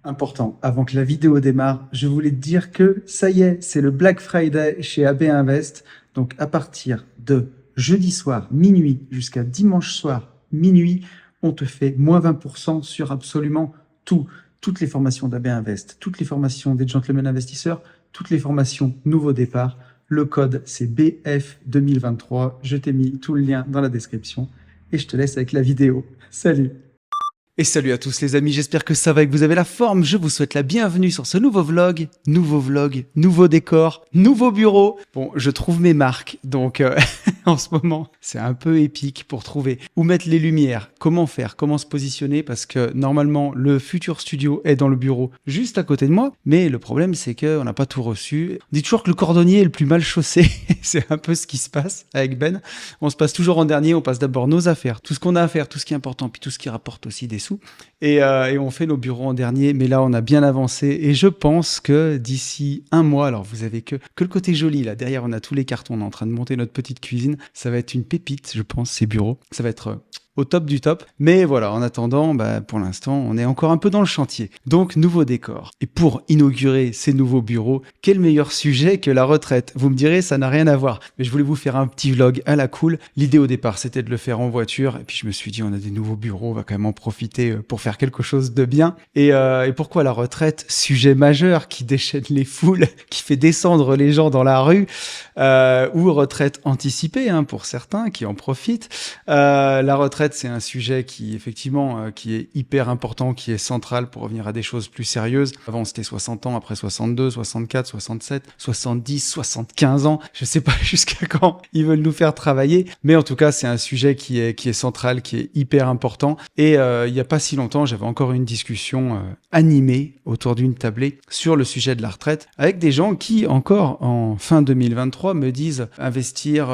Important, avant que la vidéo démarre, je voulais te dire que ça y est, c'est le Black Friday chez AB Invest. Donc à partir de jeudi soir minuit jusqu'à dimanche soir minuit, on te fait moins 20% sur absolument tout. Toutes les formations d'AB Invest, toutes les formations des Gentlemen Investisseurs, toutes les formations Nouveau Départ. Le code c'est BF 2023. Je t'ai mis tout le lien dans la description et je te laisse avec la vidéo. Salut! Et salut à tous les amis, j'espère que ça va et que vous avez la forme. Je vous souhaite la bienvenue sur ce nouveau vlog, nouveau décor, nouveau bureau. Bon, je trouve mes marques, donc en ce moment, c'est un peu épique pour trouver où mettre les lumières, comment faire, comment se positionner, parce que normalement, le futur studio est dans le bureau juste à côté de moi, mais le problème, c'est qu'on n'a pas tout reçu. On dit toujours que le cordonnier est le plus mal chaussé, c'est un peu ce qui se passe avec Ben. On se passe toujours en dernier, on passe d'abord nos affaires, tout ce qu'on a à faire, tout ce qui est important, puis tout ce qui rapporte aussi des sous. Et on fait nos bureaux en dernier, mais là on a bien avancé et je pense que d'ici un mois, alors vous avez que le côté joli là, derrière on a tous les cartons, on est en train de monter notre petite cuisine, ça va être une pépite je pense ces bureaux, ça va être au top du top, mais voilà, en attendant, pour l'instant, on est encore un peu dans le chantier. Donc, nouveau décor. Et pour inaugurer ces nouveaux bureaux, quel meilleur sujet que la retraite? Vous me direz, ça n'a rien à voir, mais je voulais vous faire un petit vlog à la cool. L'idée au départ, c'était de le faire en voiture, et puis je me suis dit, on a des nouveaux bureaux, on va quand même en profiter pour faire quelque chose de bien. Et pourquoi la retraite? Sujet majeur qui déchaîne les foules, qui fait descendre les gens dans la rue, ou retraite anticipée, hein, pour certains qui en profitent. La retraite, c'est un sujet qui, effectivement, qui est hyper important, qui est central pour revenir à des choses plus sérieuses. Avant, c'était 60 ans, après 62, 64, 67, 70, 75 ans. Je sais pas jusqu'à quand ils veulent nous faire travailler, mais en tout cas, c'est un sujet qui est central, qui est hyper important. Et il y a pas si longtemps, j'avais encore une discussion animée autour d'une tablée sur le sujet de la retraite avec des gens qui, encore en fin 2023, me disent investir,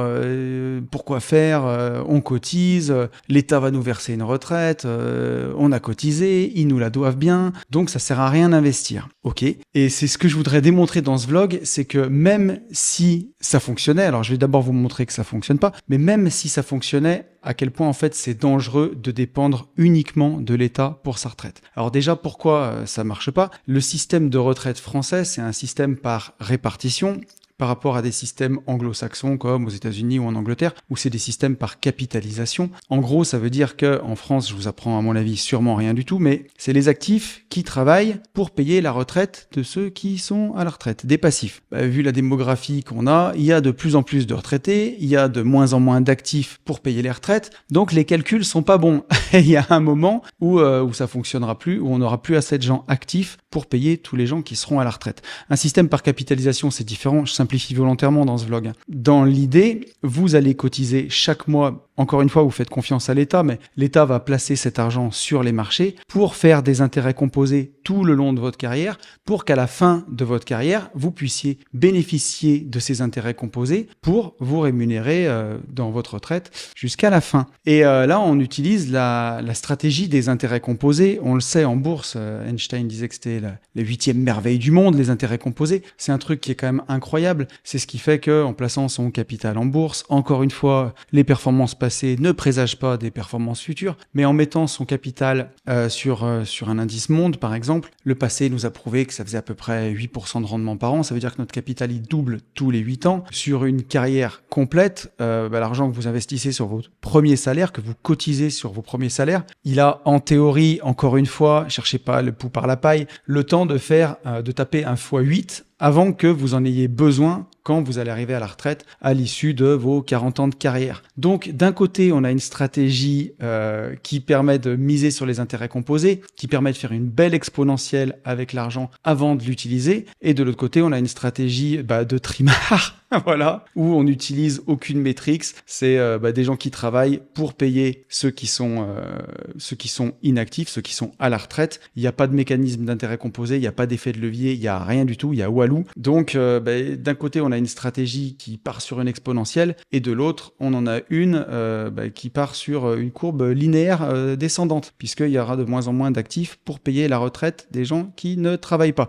pourquoi faire, on cotise, l'État va nous verser une retraite, on a cotisé, ils nous la doivent bien, donc ça sert à rien d'investir. Ok. Et c'est ce que je voudrais démontrer dans ce vlog, c'est que même si ça fonctionnait, alors je vais d'abord vous montrer que ça fonctionne pas, mais même si ça fonctionnait, à quel point en fait c'est dangereux de dépendre uniquement de l'État pour sa retraite. Alors déjà, pourquoi ça marche pas? Le système de retraite français, c'est un système par répartition, par rapport à des systèmes anglo-saxons comme aux États-Unis ou en Angleterre, où c'est des systèmes par capitalisation. En gros, ça veut dire que en France, je vous apprends à mon avis sûrement rien du tout, mais c'est les actifs qui travaillent pour payer la retraite de ceux qui sont à la retraite, des passifs. Vu la démographie qu'on a, il y a de plus en plus de retraités, il y a de moins en moins d'actifs pour payer les retraites, donc les calculs sont pas bons. Il y a un moment où ça fonctionnera plus, où on n'aura plus assez de gens actifs pour payer tous les gens qui seront à la retraite. Un système par capitalisation, c'est différent. Je simplifie volontairement dans ce vlog. Dans l'idée, vous allez cotiser chaque mois. Encore une fois, vous faites confiance à l'État, mais l'État va placer cet argent sur les marchés pour faire des intérêts composés tout le long de votre carrière, pour qu'à la fin de votre carrière, vous puissiez bénéficier de ces intérêts composés pour vous rémunérer dans votre retraite jusqu'à la fin. Et là, on utilise la stratégie des intérêts composés. On le sait, en bourse, Einstein disait que c'était la 8e merveille du monde, les intérêts composés. C'est un truc qui est quand même incroyable. C'est ce qui fait qu'en plaçant son capital en bourse, encore une fois, les performances passé ne présage pas des performances futures, mais en mettant son capital sur un indice monde, par exemple, le passé nous a prouvé que ça faisait à peu près 8% de rendement par an. Ça veut dire que notre capital, il double tous les 8 ans. Sur une carrière complète, l'argent que vous investissez sur votre premier salaire, que vous cotisez sur vos premiers salaires, il a, en théorie, encore une fois, cherchez pas le pouls par la paille, le temps de taper un x8 avant que vous en ayez besoin quand vous allez arriver à la retraite à l'issue de vos 40 ans de carrière. Donc d'un côté, on a une stratégie qui permet de miser sur les intérêts composés, qui permet de faire une belle exponentielle avec l'argent avant de l'utiliser, et de l'autre côté, on a une stratégie de trimard, voilà, où on n'utilise aucune métrique. C'est des gens qui travaillent pour payer ceux qui sont inactifs, ceux qui sont à la retraite. Il n'y a pas de mécanisme d'intérêt composé, il n'y a pas d'effet de levier, il n'y a rien du tout, il y a Walou walou. Donc, d'un côté, on a une stratégie qui part sur une exponentielle et de l'autre, on en a une qui part sur une courbe linéaire descendante, puisqu'il y aura de moins en moins d'actifs pour payer la retraite des gens qui ne travaillent pas.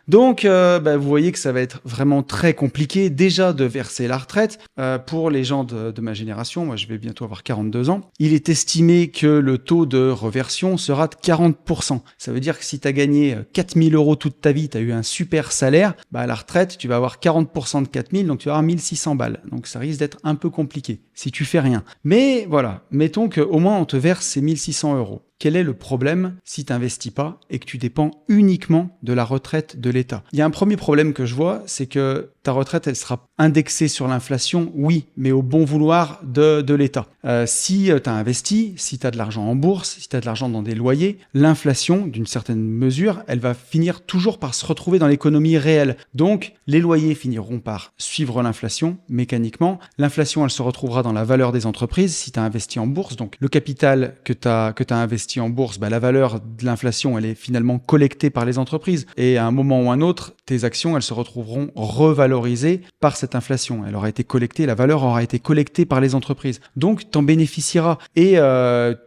Donc, vous voyez que ça va être vraiment très compliqué déjà de verser la retraite. Pour les gens de ma génération, moi je vais bientôt avoir 42 ans, il est estimé que le taux de reversion sera de 40%. Ça veut dire que si tu as gagné 4000 euros toute ta vie, tu as eu un super salaire, à la retraite, tu vas avoir 40% de 4000, donc tu vas avoir 1600 balles. Donc ça risque d'être un peu compliqué si tu fais rien. Mais voilà, mettons qu'au moins on te verse ces 1600 euros. Quel est le problème si tu n'investis pas et que tu dépends uniquement de la retraite de l'État? Il y a un premier problème que je vois, c'est que ta retraite, elle sera indexée sur l'inflation, oui, mais au bon vouloir de l'État. Si tu as investi, si tu as de l'argent en bourse, si tu as de l'argent dans des loyers, l'inflation, d'une certaine mesure, elle va finir toujours par se retrouver dans l'économie réelle. Donc, les loyers finiront par suivre l'inflation mécaniquement. L'inflation, elle se retrouvera dans la valeur des entreprises si tu as investi en bourse. Donc, le capital que tu as investi en bourse, la valeur de l'inflation, elle est finalement collectée par les entreprises. Et à un moment ou un autre, tes actions, elles se retrouveront revalorisées par cette inflation. Elle aura été collectée, la valeur aura été collectée par les entreprises. Donc, tu en bénéficieras. Et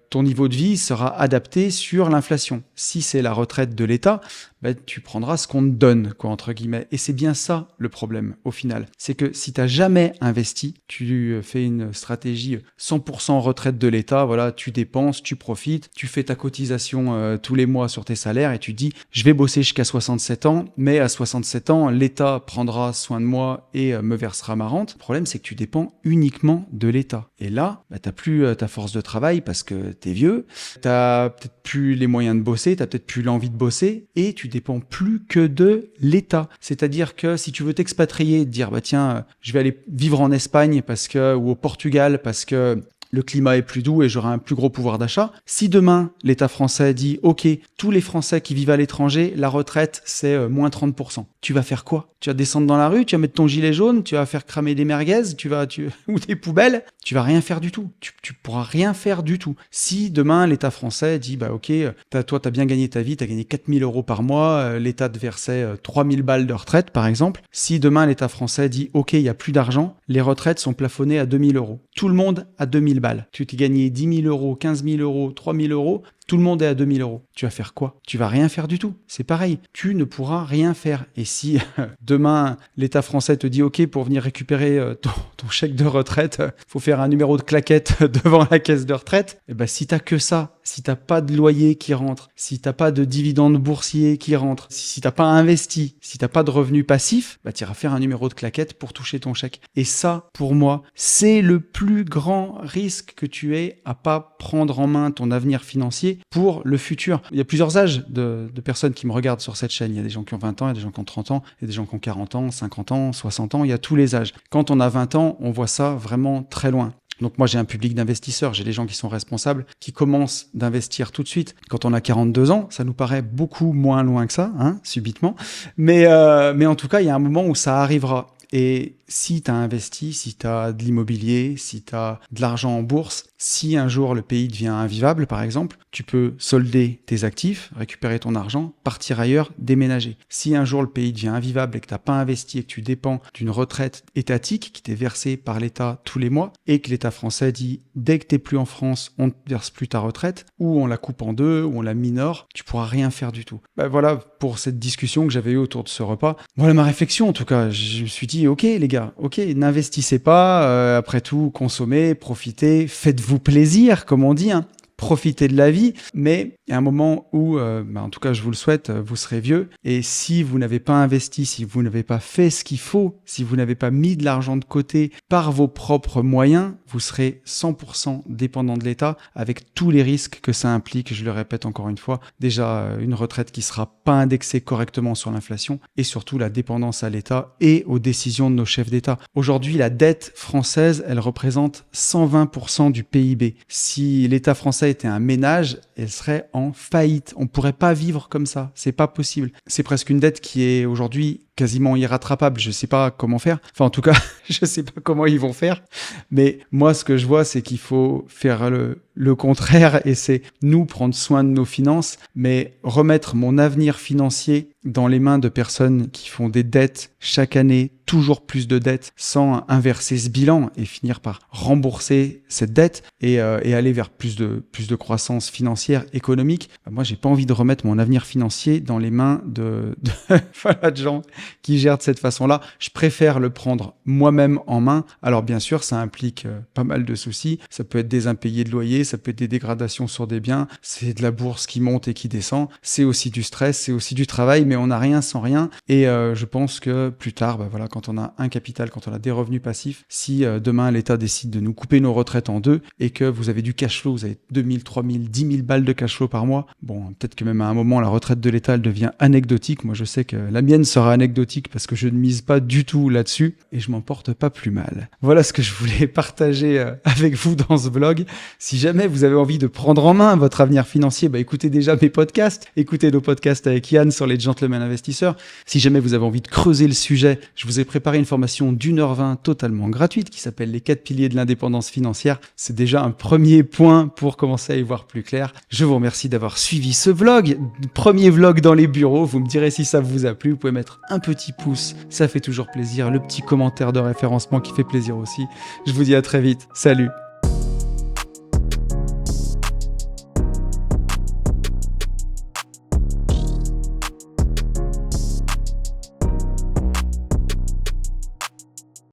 ton niveau de vie sera adapté sur l'inflation. Si c'est la retraite de l'État, tu prendras ce qu'on te donne, entre guillemets. Et c'est bien ça le problème, au final. C'est que si tu n'as jamais investi, tu fais une stratégie 100% retraite de l'État, voilà, tu dépenses, tu profites, tu fais ta cotisation tous les mois sur tes salaires et tu dis, je vais bosser jusqu'à 67 ans, mais à 67 ans, l'État prendra soin de moi et me versera ma rente. Le problème, c'est que tu dépends uniquement de l'État. Et là, tu n'as plus ta force de travail parce que t'es vieux, t'as peut-être plus les moyens de bosser, t'as peut-être plus l'envie de bosser et tu dépends plus que de l'État. C'est-à-dire que si tu veux t'expatrier, te dire je vais aller vivre en Espagne ou au Portugal parce que le climat est plus doux et j'aurai un plus gros pouvoir d'achat. Si demain, l'État français dit « Ok, tous les Français qui vivent à l'étranger, la retraite, c'est moins 30%. » Tu vas faire quoi? Tu vas descendre dans la rue, tu vas mettre ton gilet jaune, tu vas faire cramer des merguez, ou des poubelles. Tu vas rien faire du tout. Tu pourras rien faire du tout. Si demain, l'État français dit « Ok, toi, t'as bien gagné ta vie, t'as gagné 4000 euros par mois, l'État te versait 3000 balles de retraite, par exemple. » Si demain, l'État français dit « Ok, il n'y a plus d'argent, les retraites sont plafonnées à 2000 euros. » Tout le monde à 2000 balles. Tu t'es gagné 10 000 euros, 15 000 euros, 3 000 euros. Tout le monde est à 2000 euros. Tu vas faire quoi? Tu vas rien faire du tout. C'est pareil. Tu ne pourras rien faire. Et si demain, l'État français te dit « Ok, pour venir récupérer ton chèque de retraite, faut faire un numéro de claquette devant la caisse de retraite. » Si t'as que ça, si t'as pas de loyer qui rentre, si t'as pas de dividendes boursiers qui rentrent, si t'as pas investi, si t'as pas de revenus passifs, tu iras faire un numéro de claquette pour toucher ton chèque. Et ça, pour moi, c'est le plus grand risque que tu aies à pas prendre en main ton avenir financier pour le futur. Il y a plusieurs âges de personnes qui me regardent sur cette chaîne. Il y a des gens qui ont 20 ans, il y a des gens qui ont 30 ans, il y a des gens qui ont 40 ans, 50 ans, 60 ans, il y a tous les âges. Quand on a 20 ans, on voit ça vraiment très loin. Donc moi, j'ai un public d'investisseurs, j'ai des gens qui sont responsables, qui commencent d'investir tout de suite. Quand on a 42 ans, ça nous paraît beaucoup moins loin que ça, subitement. Mais en tout cas, il y a un moment où ça arrivera. Et si tu as investi, si tu as de l'immobilier, si tu as de l'argent en bourse, si un jour le pays devient invivable, par exemple, tu peux solder tes actifs, récupérer ton argent, partir ailleurs, déménager. Si un jour le pays devient invivable et que tu n'as pas investi et que tu dépends d'une retraite étatique qui t'est versée par l'État tous les mois et que l'État français dit dès que tu n'es plus en France, on ne te verse plus ta retraite, ou on la coupe en deux, ou on la minore, tu pourras rien faire du tout. Voilà pour cette discussion que j'avais eue autour de ce repas. Voilà ma réflexion en tout cas. Je me suis dit ok les gars, ok, n'investissez pas, après tout, consommez, profitez, faites-vous plaisir, comme on dit, profitez de la vie, mais il y a un moment où, en tout cas je vous le souhaite, vous serez vieux, et si vous n'avez pas investi, si vous n'avez pas fait ce qu'il faut, si vous n'avez pas mis de l'argent de côté par vos propres moyens, vous serez 100% dépendant de l'État, avec tous les risques que ça implique, je le répète encore une fois, déjà une retraite qui sera pas indexée correctement sur l'inflation, et surtout la dépendance à l'État et aux décisions de nos chefs d'État. Aujourd'hui, la dette française, elle représente 120% du PIB. Si l'État français était un ménage, elle serait en faillite. On pourrait pas vivre comme ça. C'est pas possible. C'est presque une dette qui est aujourd'hui quasiment irrattrapable. Je sais pas comment faire. Enfin, en tout cas, je sais pas comment ils vont faire. Mais moi, ce que je vois, c'est qu'il faut faire le contraire et c'est nous prendre soin de nos finances, mais remettre mon avenir financier dans les mains de personnes qui font des dettes chaque année, toujours plus de dettes, sans inverser ce bilan et finir par rembourser cette dette et aller vers plus de croissance financière, économique. Moi, j'ai pas envie de remettre mon avenir financier dans les mains de voilà, de gens qui gèrent de cette façon-là. Je préfère le prendre moi-même en main. Alors bien sûr, ça implique pas mal de soucis. Ça peut être des impayés de loyer, ça peut être des dégradations sur des biens, c'est de la bourse qui monte et qui descend, c'est aussi du stress, c'est aussi du travail, mais on n'a rien sans rien. Et je pense que plus tard, voilà, quand on a un capital, quand on a des revenus passifs, si demain l'État décide de nous couper nos retraites en deux et que vous avez du cash flow, vous avez 2000, 3000, 10 000 balles de cash flow par mois, bon, peut-être que même à un moment, la retraite de l'État, elle devient anecdotique. Moi, je sais que la mienne sera anecdotique parce que je ne mise pas du tout là-dessus et je m'en porte pas plus mal. Voilà ce que je voulais partager avec vous dans ce vlog. Si jamais vous avez envie de prendre en main votre avenir financier, écoutez déjà mes podcasts, écoutez nos podcasts avec Yann sur les gentlemen investisseurs. Si jamais vous avez envie de creuser le sujet, je vous ai préparé une formation d'1h20 totalement gratuite qui s'appelle les 4 piliers de l'indépendance financière. C'est déjà un premier point pour commencer à y voir plus clair. Je vous remercie d'avoir suivi ce vlog, premier vlog dans les bureaux. Vous me direz si ça vous a plu. Vous pouvez mettre un petit pouce, ça fait toujours plaisir. Le petit commentaire de référencement qui fait plaisir aussi. Je vous dis à très vite. Salut!